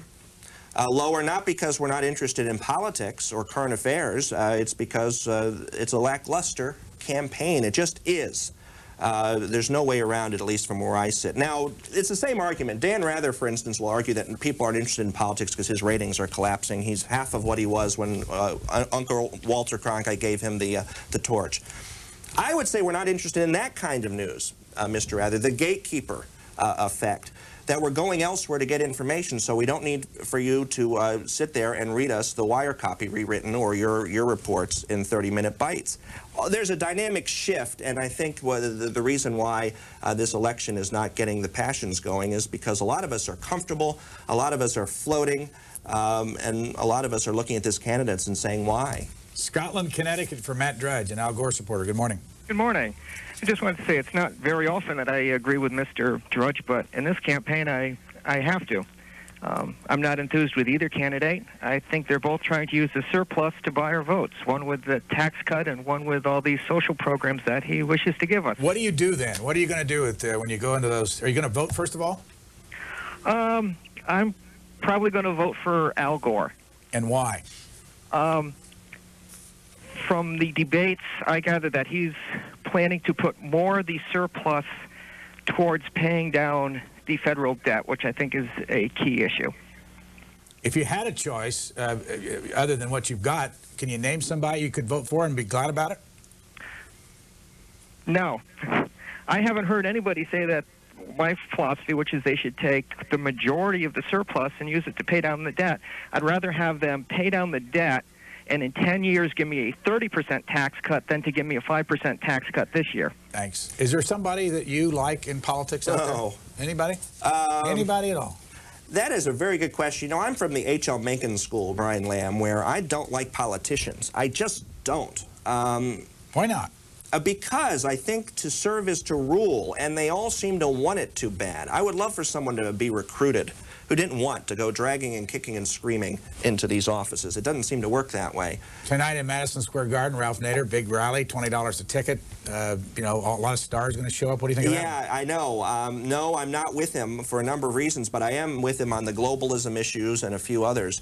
Lower not because we're not interested in politics or current affairs. It's because it's a lackluster campaign. It just is. There's no way around it, at least from where I sit. Now, it's the same argument. Dan Rather, for instance, will argue that people aren't interested in politics because his ratings are collapsing. He's half of what he was when Uncle Walter Cronkite gave him the torch. I would say we're not interested in that kind of news, Mr. Rather, the gatekeeper effect, that we're going elsewhere to get information, so we don't need for you to sit there and read us the wire copy rewritten or your reports in 30-minute bites. There's a dynamic shift, and I think the reason why this election is not getting the passions going is because a lot of us are comfortable, a lot of us are floating, and a lot of us are looking at these candidates and saying, why? Scotland, Connecticut for Matt Drudge, an Al Gore supporter. Good morning. Good morning. I just wanted to say it's not very often that I agree with Mr. Drudge, but in this campaign I have to. I'm not enthused with either candidate. I think they're both trying to use the surplus to buy our votes, one with the tax cut and one with all these social programs that he wishes to give us. What do you do then? What are you going to do with, when you go into those? Are you going to vote, first of all? I'm probably going to vote for Al Gore. And why? From the debates, I gather that he's planning to put more of the surplus towards paying down the federal debt, which I think is a key issue. If you had a choice, other than what you've got, can you name somebody you could vote for and be glad about it? No. I haven't heard anybody say that my philosophy, which is they should take the majority of the surplus and use it to pay down the debt. I'd rather have them pay down the debt and in 10 years give me a 30% tax cut than to give me a 5% tax cut this year. Thanks. Is there somebody that you like in politics out there? Anybody? Anybody at all? That is a very good question. You know, I'm from the H.L. Mencken School, Brian Lamb, where I don't like politicians. I just don't. Why not? Because I think to serve is to rule, and they all seem to want it too bad. I would love for someone to be recruited who didn't want to go dragging and kicking and screaming into these offices. It doesn't seem to work that way. Tonight in Madison Square Garden, Ralph Nader, big rally, $20 a ticket. You know, a lot of stars going to show up. What do you think of that? Yeah, I know. No, I'm not with him for a number of reasons, but I am with him on the globalism issues and a few others.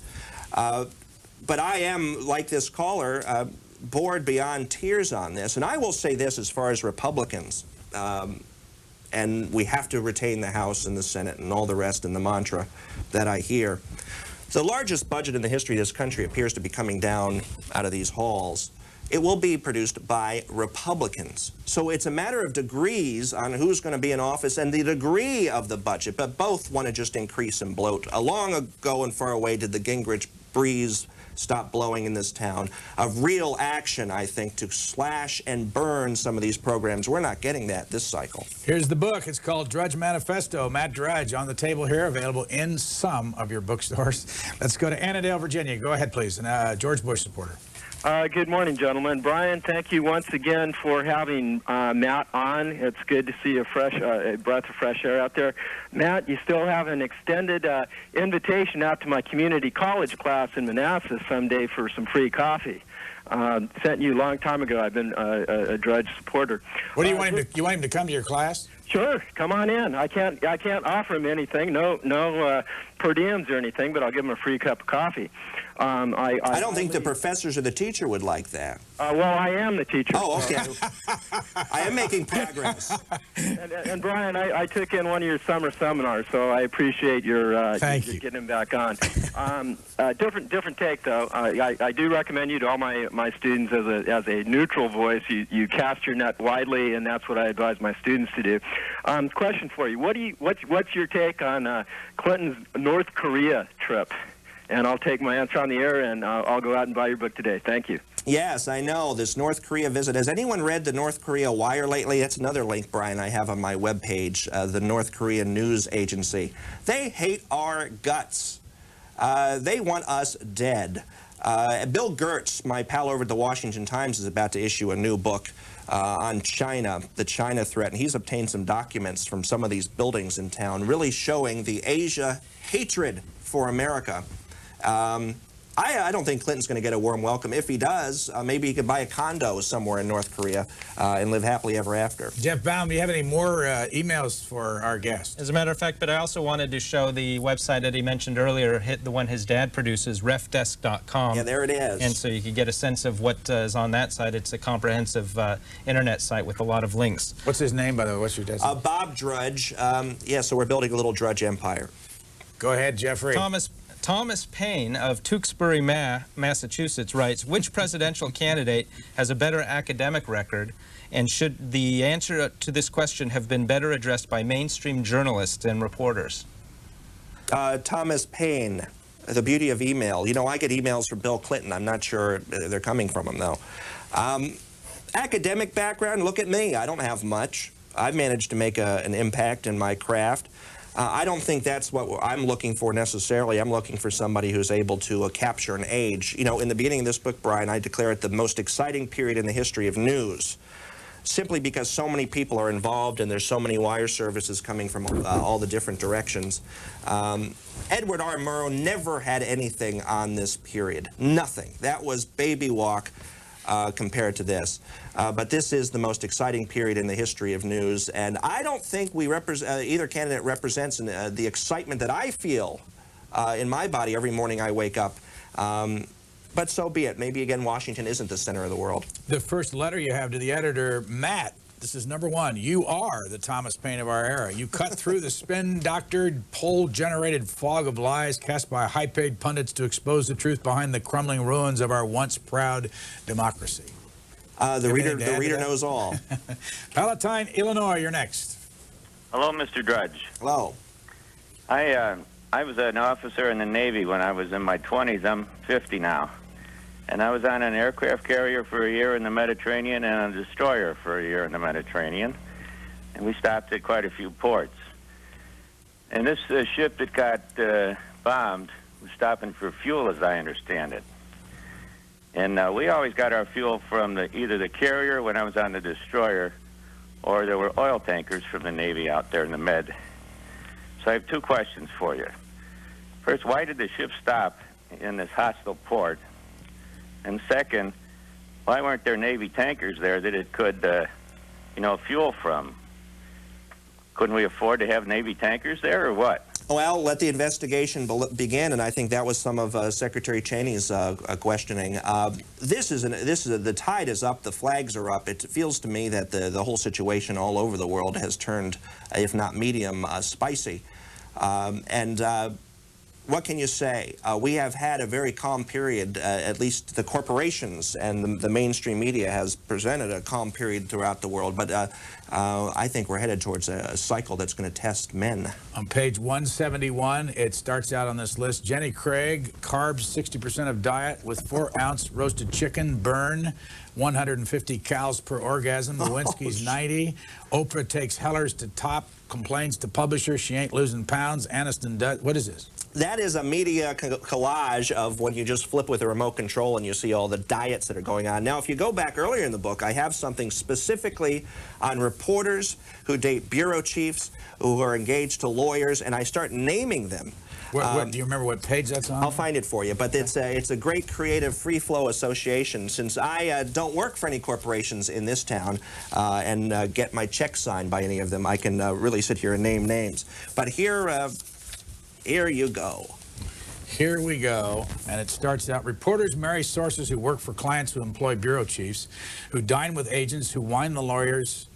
But I am, like this caller, bored beyond tears on this. And I will say this as far as Republicans, and we have to retain the House and the Senate and all the rest in the mantra that I hear. The largest budget in the history of this country appears to be coming down out of these halls. It will be produced by Republicans. So it's a matter of degrees on who's going to be in office and the degree of the budget, but both want to just increase and bloat. Long ago and far away did the Gingrich breeze stop blowing in this town. Of real action, I think, to slash and burn some of these programs. We're not getting that this cycle. Here's the book. It's called Drudge Manifesto. Matt Drudge on the table here, available in some of your bookstores. Let's go to Annandale, Virginia. Go ahead, please. And George Bush supporter. Good morning, gentlemen. Brian, thank you once again for having Matt on. It's good to see a breath of fresh air out there. Matt, you still have an extended invitation out to my community college class in Manassas someday for some free coffee. Sent you a long time ago. I've been a Drudge supporter. What do you want him to? You want him to come to your class? Sure, come on in. I can't offer him anything. No per diems or anything, but I'll give him a free cup of coffee. I don't think the professors or the teacher would like that. Well, I am the teacher. Oh, okay. I am making progress. And Brian, I took in one of your summer seminars, so I appreciate your getting him back on. Different take, though. I do recommend you to all my students as a neutral voice. You cast your net widely, and that's what I advise my students to do. Question for you: what's your take on Clinton's North Korea trip? And I'll take my answer on the air, and I'll go out and buy your book today. Thank you. Yes, I know. This North Korea visit. Has anyone read the North Korea Wire lately? That's another link, Brian, I have on my webpage, the North Korean news agency. They hate our guts. They want us dead. Bill Gertz, my pal over at the Washington Times, is about to issue a new book on China, the China threat, and he's obtained some documents from some of these buildings in town really showing the Asia hatred for America. I don't think Clinton's going to get a warm welcome. If he does, maybe he could buy a condo somewhere in North Korea and live happily ever after. Jeff Baum, do you have any more emails for our guest? As a matter of fact, but I also wanted to show the website that he mentioned earlier, the one his dad produces, refdesk.com. Yeah, there it is. And so you can get a sense of what is on that site. It's a comprehensive internet site with a lot of links. What's his name, by the way? What's your dad's name? Bob Drudge. Yeah, so we're building a little Drudge empire. Go ahead, Jeffrey. Thomas Paine of Tewksbury, Massachusetts writes, which presidential candidate has a better academic record, and should the answer to this question have been better addressed by mainstream journalists and reporters? Thomas Paine, the beauty of email. You know, I get emails from Bill Clinton. I'm not sure they're coming from him, though. Academic background, look at me. I don't have much. I've managed to make an impact in my craft. I don't think that's what I'm looking for necessarily. I'm looking for somebody who's able to capture an age. You know, in the beginning of this book, Brian, I declare it the most exciting period in the history of news, simply because so many people are involved and there's so many wire services coming from all the different directions. Edward R. Murrow never had anything on this period. Nothing. That was baby walk. Compared to this. But this is the most exciting period in the history of news, and I don't think either candidate represents the excitement that I feel in my body every morning I wake up. But so be it. Maybe, again, Washington isn't the center of the world. The first letter you have to the editor, Matt, this is number one. You are the Thomas Paine of our era. You cut through the spin-doctored, poll-generated fog of lies cast by high-paid pundits to expose the truth behind the crumbling ruins of our once-proud democracy. The reader knows all. Palatine, Illinois, you're next. Hello, Mr. Drudge. Hello. I was an officer in the Navy when I was in my 20s. I'm 50 now. And I was on an aircraft carrier for a year in the Mediterranean and on a destroyer for a year in the Mediterranean. And we stopped at quite a few ports. And this ship that got bombed was stopping for fuel, as I understand it. And we always got our fuel from either the carrier when I was on the destroyer, or there were oil tankers from the Navy out there in the Med. So I have two questions for you. First, why did the ship stop in this hostile port? And second, why weren't there Navy tankers there that it could, fuel from? Couldn't we afford to have Navy tankers there, or what? Well, let the investigation begin, and I think that was some of Secretary Cheney's questioning. The tide is up, the flags are up. It feels to me that the whole situation all over the world has turned, if not medium, spicy. What can you say? We have had a very calm period, at least the corporations and the mainstream media has presented a calm period throughout the world, but I think we're headed towards a cycle that's going to test men. On page 171, it starts out on this list, Jenny Craig, carbs 60% of diet with 4-ounce roasted chicken, burn 150 cals per orgasm, Lewinsky's 90, Oprah takes Hellers to top, complains to publisher she ain't losing pounds, Aniston does, what is this? That is a media collage of when you just flip with a remote control and you see all the diets that are going on. Now, if you go back earlier in the book, I have something specifically on reporters who date bureau chiefs, who are engaged to lawyers, and I start naming them. Do you remember what page that's on? I'll find it for you, but it's a great creative free-flow association. Since I don't work for any corporations in this town and get my checks signed by any of them, I can really sit here and name names. But here you go. Here we go, and it starts out, reporters marry sources who work for clients who employ bureau chiefs, who dine with agents, who wine the lawyers,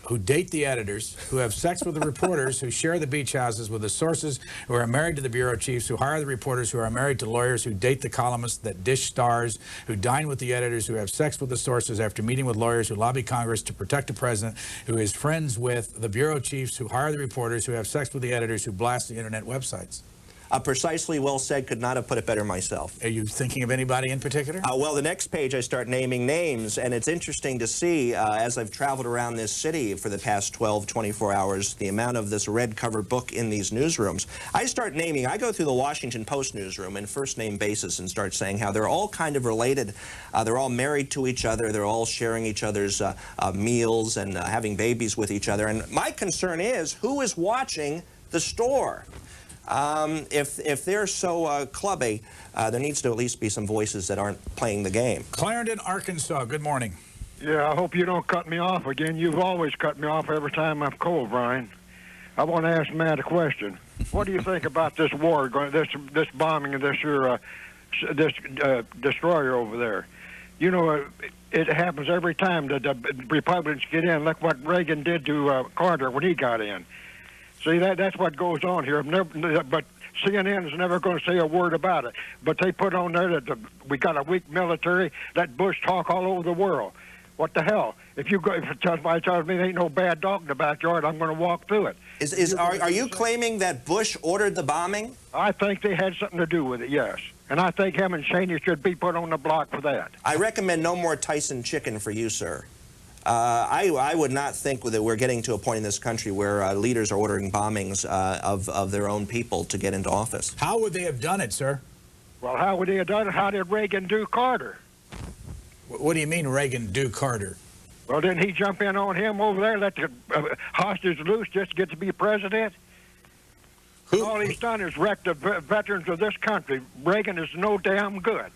who date the editors, who have sex with the reporters, who share the beach houses with the sources, who are married to the bureau chiefs, who hire the reporters, who are married to lawyers, who date the columnists that dish stars, who dine with the editors, who have sex with the sources after meeting with lawyers, who lobby Congress to protect the president, who is friends with the bureau chiefs, who hire the reporters, who have sex with the editors, who blast the internet websites. Precisely well said. Could not have put it better myself. Are you thinking of anybody in particular? Well, the next page I start naming names, and it's interesting to see as I've traveled around this city for the past 12, 24 hours, the amount of this red cover book in these newsrooms. I start naming, I go through the Washington Post newsroom in first name basis and start saying how they're all kind of related. They're all married to each other. They're all sharing each other's meals and having babies with each other. And my concern is, who is watching the store? If they're so clubby, there needs to at least be some voices that aren't playing the game. Clarendon, Arkansas, good morning. Yeah, I hope you don't cut me off again. You've always cut me off every time I've called, Brian. I want to ask Matt a question. What do you think about this war, this bombing of this destroyer over there? You know, it happens every time that the Republicans get in. Look what Reagan did to Carter when he got in. See, that's what goes on here. But CNN is never going to say a word about it. But they put on there that we got a weak military. Let Bush talk all over the world. What the hell? If somebody tells me there ain't no bad dog in the backyard, I'm going to walk through it. Are you claiming that Bush ordered the bombing? I think they had something to do with it, yes. And I think him and Cheney should be put on the block for that. I recommend no more Tyson chicken for you, sir. I would not think that we're getting to a point in this country where leaders are ordering bombings of their own people to get into office. How would they have done it, sir? Well, how would they have done it? How did Reagan do Carter? What do you mean Reagan do Carter? Well, didn't he jump in on him over there, let the hostage loose just to get to be president? All he's done is wreck the veterans of this country. Reagan is no damn good.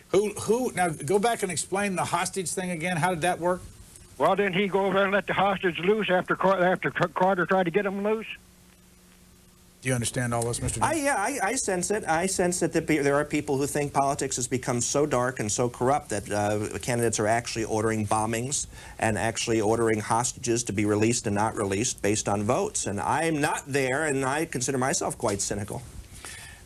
Now, go back and explain the hostage thing again. How did that work? Well, didn't he go over there and let the hostage loose after Carter tried to get him loose? Do you understand all this, Mr. Yeah, I sense it. I sense that there are people who think politics has become so dark and so corrupt that candidates are actually ordering bombings and actually ordering hostages to be released and not released based on votes. And I'm not there, and I consider myself quite cynical.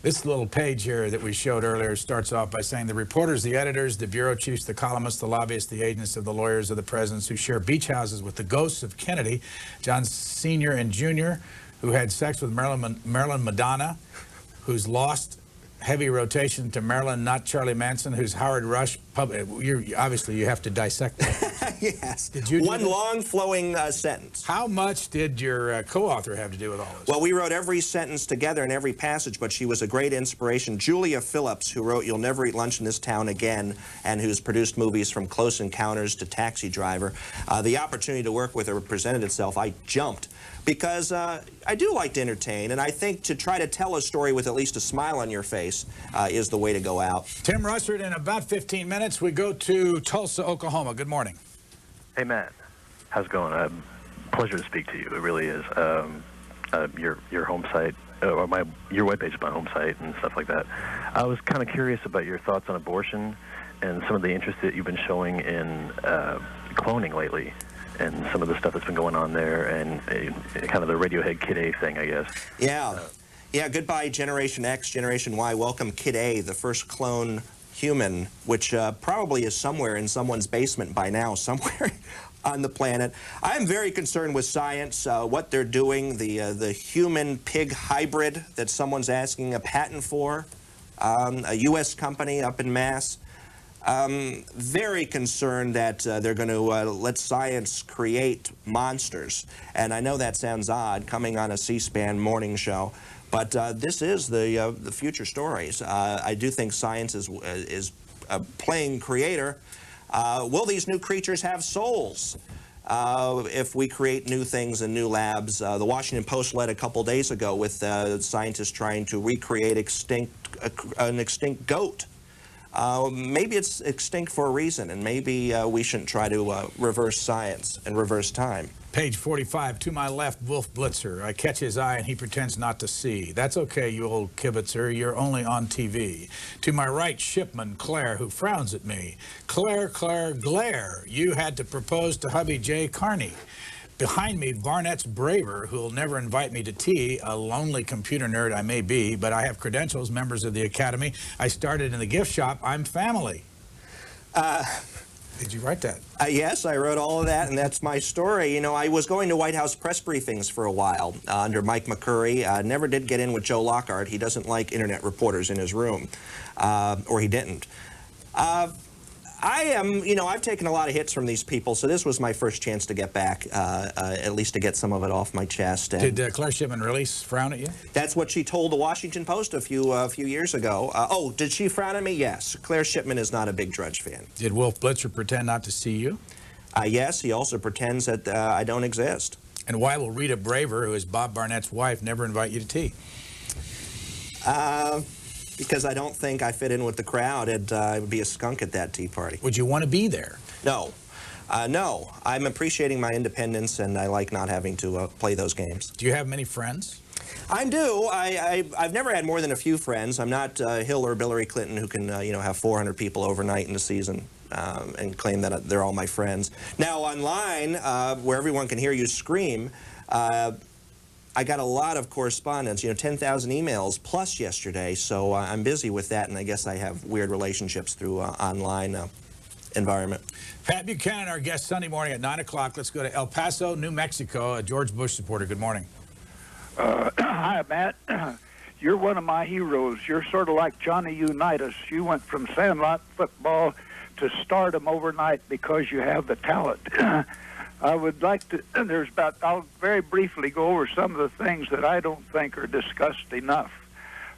This little page here that we showed earlier starts off by saying the reporters, the editors, the bureau chiefs, the columnists, the lobbyists, the agents of the lawyers of the presidents who share beach houses with the ghosts of Kennedy, John Sr. and Jr., who had sex with Marilyn Madonna, who's lost heavy rotation to Marilyn, not Charlie Manson, who's Howard Rush. Obviously, you have to dissect that. Yes. Did you One long flowing sentence. How much did your co-author have to do with all this? Well, we wrote every sentence together and every passage, but she was a great inspiration. Julia Phillips, who wrote You'll Never Eat Lunch in This Town Again, and who's produced movies from Close Encounters to Taxi Driver. The opportunity to work with her presented itself. I jumped because I do like to entertain, and I think to try to tell a story with at least a smile on your face is the way to go out. Tim Russert, in about 15 minutes, we go to Tulsa, Oklahoma. Good morning. Hey, Matt. How's it going? Pleasure to speak to you. It really is. Your home site, or your webpage is my home site and stuff like that. I was kind of curious about your thoughts on abortion and some of the interest that you've been showing in cloning lately, and some of the stuff that's been going on there, and kind of the Radiohead Kid A thing, I guess. Yeah. Yeah, goodbye Generation X, Generation Y. Welcome Kid A, the first clone human, which probably is somewhere in someone's basement by now, somewhere on the planet. I'm very concerned with science, what they're doing, the human-pig hybrid that someone's asking a patent for, a U.S. company up in Mass. Very concerned that they're going to let science create monsters. And I know that sounds odd, coming on a C-SPAN morning show, but this is the future stories. I do think science is playing creator. Will these new creatures have souls? If we create new things in new labs. The Washington Post led a couple days ago with scientists trying to recreate an extinct goat. Maybe it's extinct for a reason, and maybe we shouldn't try to reverse science and reverse time. Page 45, to my left, Wolf Blitzer. I catch his eye and he pretends not to see. That's okay, you old kibitzer. You're only on TV. To my right, Shipman Claire, who frowns at me. Claire, glare. You had to propose to hubby Jay Carney. Behind me, Barnett's Braver, who'll never invite me to tea, a lonely computer nerd I may be, but I have credentials, members of the Academy. I started in the gift shop. I'm family. Did you write that? Yes, I wrote all of that, and that's my story. You know, I was going to White House press briefings for a while under Mike McCurry. Never did get in with Joe Lockhart. He doesn't like internet reporters in his room, or he didn't. I've taken a lot of hits from these people, so this was my first chance to get back, at least to get some of it off my chest. And did Claire Shipman really frown at you? That's what she told the Washington Post a few years ago. Oh, did she frown at me? Yes. Claire Shipman is not a big Drudge fan. Did Wolf Blitzer pretend not to see you? Yes, he also pretends that I don't exist. And why will Rita Braver, who is Bob Barnett's wife, never invite you to tea? Because I don't think I fit in with the crowd. I would be a skunk at that Tea Party. Would you want to be there? No. No. I'm appreciating my independence, and I like not having to play those games. Do you have many friends? I do. I've never had more than a few friends. I'm not Hill or Hillary Clinton, who can have 400 people overnight in a season and claim that they're all my friends. Now online, where everyone can hear you scream, I got a lot of correspondence. 10,000 emails plus yesterday. So I'm busy with that, and I guess I have weird relationships through online environment. Pat Buchanan, our guest Sunday morning at 9 o'clock. Let's go to El Paso, New Mexico. A George Bush supporter. Good morning. Hi, Matt. You're one of my heroes. You're sort of like Johnny Unitas. You went from Sandlot football to stardom overnight because you have the talent. I would like to, I'll very briefly go over some of the things that I don't think are discussed enough.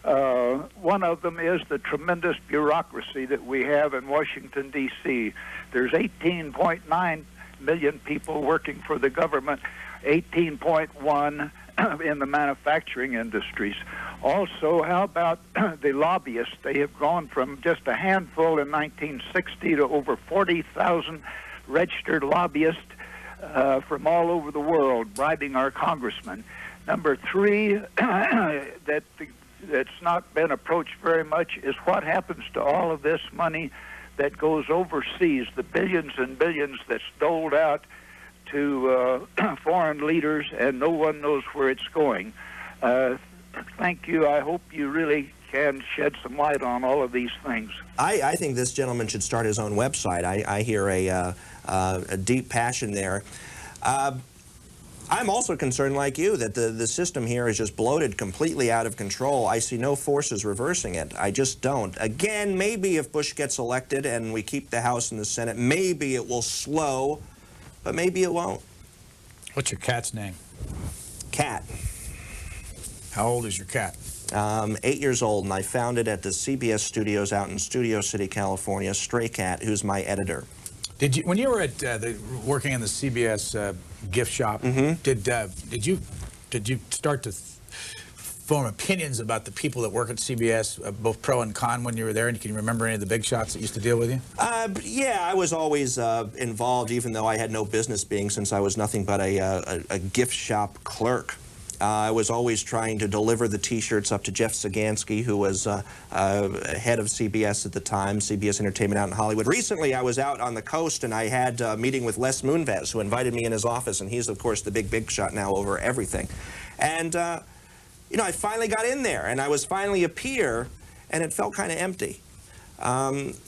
One of them is the tremendous bureaucracy that we have in Washington, D.C. There's 18.9 million people working for the government, 18.1 in the manufacturing industries. Also, how about the lobbyists? They have gone from just a handful in 1960 to over 40,000 registered lobbyists from all over the world bribing our congressmen. Number three, that's not been approached very much, is what happens to all of this money that goes overseas, the billions and billions that's doled out to foreign leaders, and no one knows where it's going. Thank you. I hope you really can shed some light on all of these things. I think this gentleman should start his own website. I hear a deep passion there. I'm also concerned, like you, that the system here is just bloated, completely out of control. I see no forces reversing it. I just don't. Again, maybe if Bush gets elected and we keep the House and the Senate, maybe it will slow, but maybe it won't. What's your cat's name? Cat. How old is your cat? 8 years old, and I found it at the CBS studios out in Studio City, California. Stray Cat, who's my editor. Did you, when you were at working in the CBS gift shop, did you start to form opinions about the people that work at CBS, both pro and con, when you were there? And can you remember any of the big shots that used to deal with you? Yeah, I was always involved, even though I had no business being, since I was nothing but a gift shop clerk. I was always trying to deliver the T-shirts up to Jeff Sagansky, who was head of CBS at the time, CBS Entertainment out in Hollywood. Recently, I was out on the coast, and I had a meeting with Les Moonves, who invited me in his office, and he's, of course, the big shot now over everything. And, I finally got in there, and I was finally a peer, and it felt kind of empty.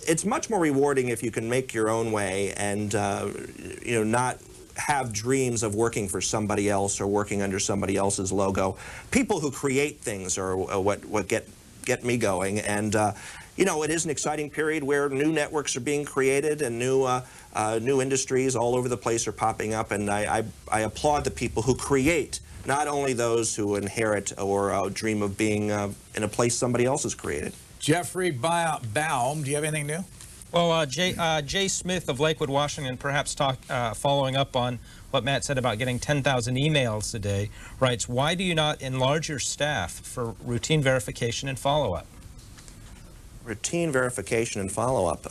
It's much more rewarding if you can make your own way and, not have dreams of working for somebody else or working under somebody else's logo. People who create things are what get me going. And it is an exciting period where new networks are being created and new industries all over the place are popping up. And I applaud the people who create, not only those who inherit or dream of being in a place somebody else has created. Jeffrey Baum, do you have anything new? Well, Jay Smith of Lakewood, Washington, perhaps following up on what Matt said about getting 10,000 emails a day, writes, why do you not enlarge your staff for routine verification and follow-up? Routine verification and follow-up?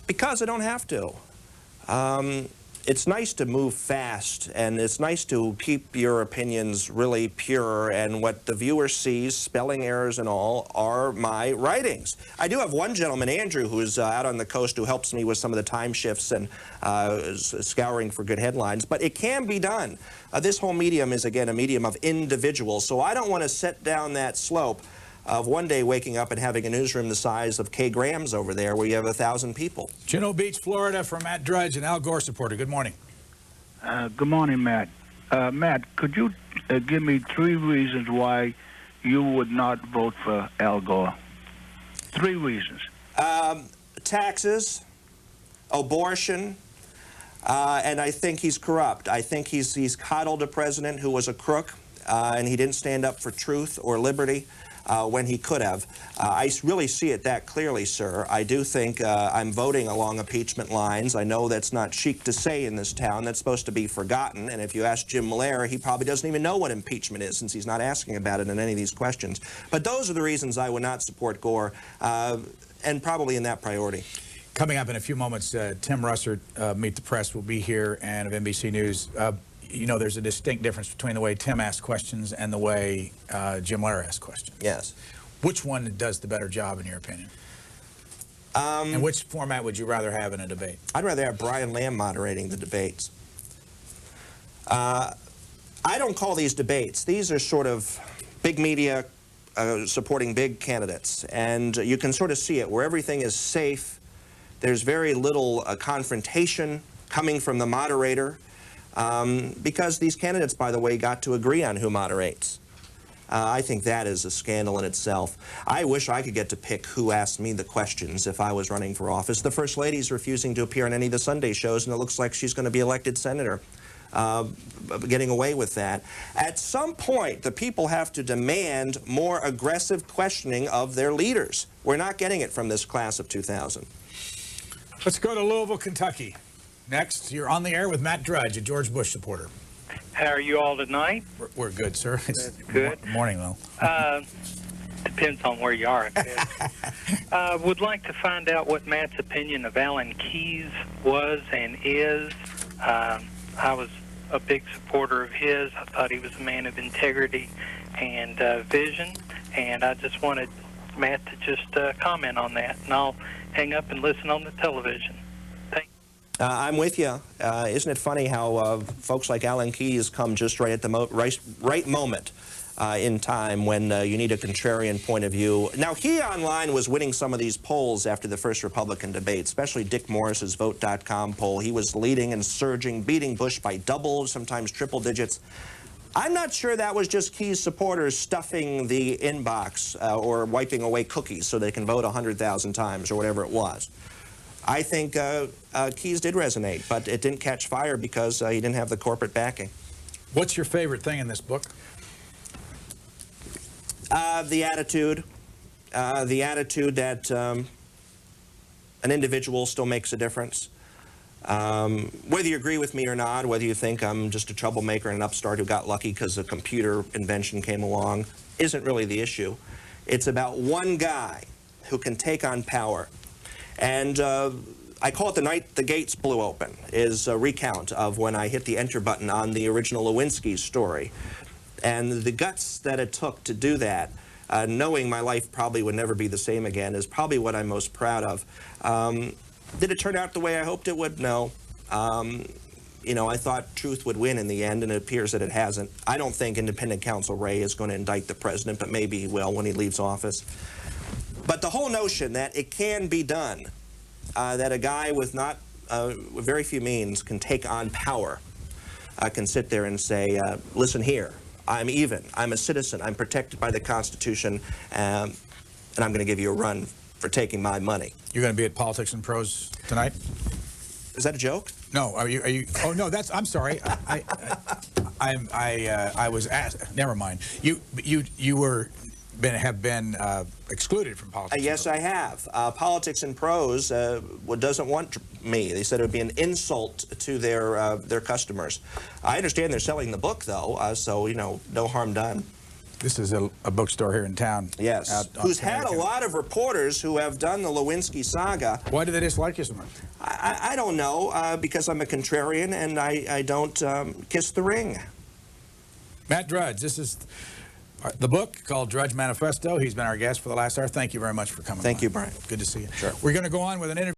Because I don't have to. It's nice to move fast, and it's nice to keep your opinions really pure, and what the viewer sees, spelling errors and all, are my writings. I do have one gentleman, Andrew, who's out on the coast, who helps me with some of the time shifts and scouring for good headlines, but it can be done. This whole medium is, again, a medium of individuals, so I don't want to set down that slope of one day waking up and having a newsroom the size of Kay Graham's over there, where you have 1,000 people. Chino Beach, Florida, from Matt Drudge, an Al Gore supporter. Good morning. Good morning, Matt. Matt, could you give me 3 reasons why you would not vote for Al Gore? 3 reasons. Taxes, abortion, and I think he's corrupt. I think he's coddled a president who was a crook, and he didn't stand up for truth or liberty. when he could have. I really see it that clearly, sir. I do think I'm voting along impeachment lines. I know that's not chic to say in this town. That's supposed to be forgotten. And if you ask Jim Malaire, he probably doesn't even know what impeachment is, since he's not asking about it in any of these questions. But those are the reasons I would not support Gore, and probably in that priority. Coming up in a few moments, Tim Russert, Meet the Press, will be here, and of NBC News. You know, there's a distinct difference between the way Tim asks questions and the way Jim Malaire asks questions. Yes. Which one does the better job, in your opinion? And which format would you rather have in a debate? I'd rather have Brian Lamb moderating the debates. I don't call these debates. These are sort of big media supporting big candidates. And you can sort of see it, where everything is safe. There's very little confrontation coming from the moderator. Because these candidates, by the way, got to agree on who moderates. I think that is a scandal in itself. I wish I could get to pick who asked me the questions if I was running for office. The First Lady's refusing to appear on any of the Sunday shows, and it looks like she's going to be elected senator, getting away with that. At some point, the people have to demand more aggressive questioning of their leaders. We're not getting it from this class of 2000. Let's go to Louisville, Kentucky. Next, you're on the air with Matt Drudge, a George Bush supporter. How are you all tonight? We're good, sir. It's good. Morning, though. Depends on where you are, I guess. Would like to find out what Matt's opinion of Alan Keyes was and is. I was a big supporter of his. I thought he was a man of integrity and vision, and I just wanted Matt to just comment on that, and I'll hang up and listen on the television. I'm with you. Isn't it funny how folks like Alan Keyes come just right at the right moment in time when you need a contrarian point of view? Now, he online was winning some of these polls after the first Republican debate, especially Dick Morris's Vote.com poll. He was leading and surging, beating Bush by double, sometimes triple digits. I'm not sure that was just Keyes supporters stuffing the inbox or wiping away cookies so they can vote 100,000 times or whatever it was. I think Keyes did resonate, but it didn't catch fire because he didn't have the corporate backing. What's your favorite thing in this book? The attitude that an individual still makes a difference. Whether you agree with me or not, whether you think I'm just a troublemaker and an upstart who got lucky because a computer invention came along, isn't really the issue. It's about one guy who can take on power. And I call it the night the gates blew open, is a recount of when I hit the enter button on the original Lewinsky story. And the guts that it took to do that, knowing my life probably would never be the same again, is probably what I'm most proud of. Did it turn out the way I hoped it would? No. You know, I thought truth would win in the end, and it appears that it hasn't. I don't think independent counsel Wray is going to indict the president, but maybe he will when he leaves office. But the whole notion that it can be done, that a guy with very few means can take on power, can sit there and say, listen here, I'm even, I'm a citizen, I'm protected by the Constitution, and I'm going to give you a run for taking my money. You're going to be at Politics and Prose tonight? Is that a joke? No. Are you? Oh no, that's. I'm sorry. I was asked. Never mind. You have been excluded from politics. Yes, I have. Politics and Prose doesn't want me. They said it would be an insult to their customers. I understand they're selling the book though, so you know, no harm done. This is a bookstore here in town. Yes, who's had a lot of reporters who have done the Lewinsky saga. Why do they dislike you so much? I don't know, because I'm a contrarian and I don't kiss the ring. Matt Drudge, this is the book called Drudge Manifesto. He's been our guest for the last hour. Thank you very much for coming. Thank you, Brian. Good to see you. Sure. We're going to go on with an interview.